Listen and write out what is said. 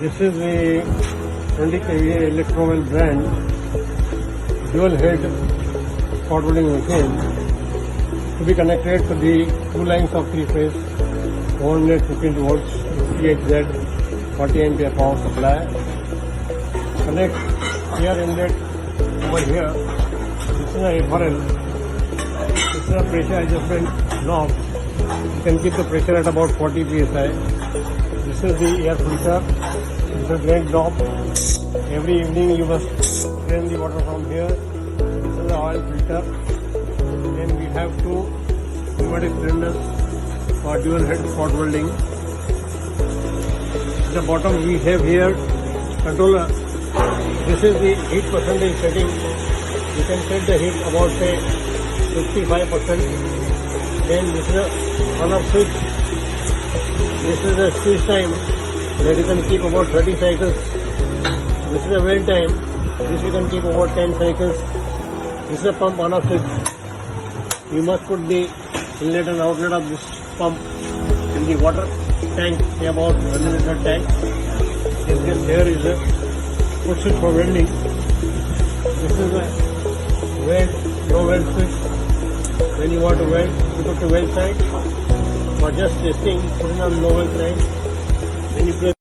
This is the 20 kVA ELECTROWELD brand dual head spot welding machine to be connected to the two lines of 3-phase 415 volts 58Z 40 ampere power supply. Connect here inlet over here. This is a FRL. This is a pressure adjustment knob. You can keep the pressure at about 40 psi. This is the air filter. This is drain knob. Every evening you must drain the water from here. This is the oil filter. Then we have two pneumatic cylinders for dual head spot welding. At the bottom we have here controller. This is the heat percentage setting. You can set the heat about say 55%. Then this is a on-off switch. This is the switch time that you can keep about 30 cycles. This is a weld time. This you can keep about 10 cycles. This is a pump on-off switch. You must put the inlet and outlet of this pump in the water tank, say about 1 liter tank. Here is a push switch for welding. This is a weld, no weld switch. When you want to weld, you put the weld side. For just testing, put it on no weld side. Then you press